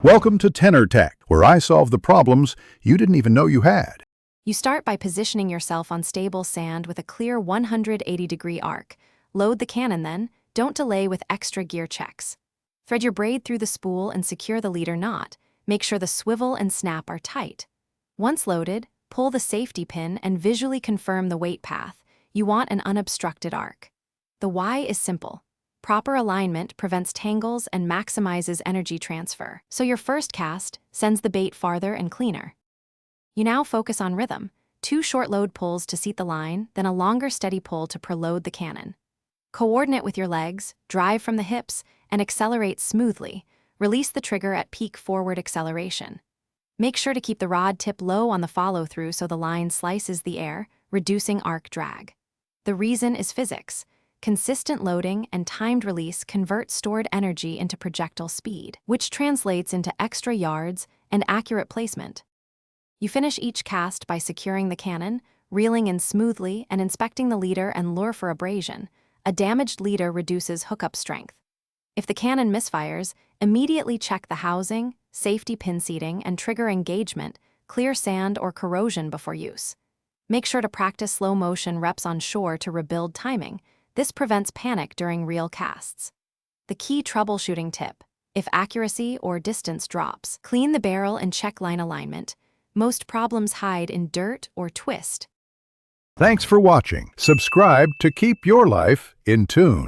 Welcome to Tenor Tech, where I solve the problems you didn't even know you had. You start by positioning yourself on stable sand with a clear 180-degree arc. Load the cannon then, don't delay with extra gear checks. Thread your braid through the spool and secure the leader knot. Make sure the swivel and snap are tight. Once loaded, pull the safety pin and visually confirm the weight path. You want an unobstructed arc. The why is simple. Proper alignment prevents tangles and maximizes energy transfer, so your first cast sends the bait farther and cleaner. You now focus on rhythm, 2 short load pulls to seat the line, then a longer steady pull to preload the cannon. Coordinate with your legs, drive from the hips, and accelerate smoothly. Release the trigger at peak forward acceleration. Make sure to keep the rod tip low on the follow-through so the line slices the air, reducing arc drag. The reason is physics. Consistent loading and timed release convert stored energy into projectile speed, which translates into extra yards and accurate placement. You finish each cast by securing the cannon, reeling in smoothly, and inspecting the leader and lure for abrasion. A damaged leader reduces hookup strength. If the cannon misfires, immediately check the housing, safety pin seating, and trigger engagement, clear sand or corrosion before use. Make sure to practice slow motion reps on shore to rebuild timing. This prevents panic during real casts. The key troubleshooting tip: if accuracy or distance drops, clean the barrel and check line alignment. Most problems hide in dirt or twist. Thanks for watching. Subscribe to keep your life in tune.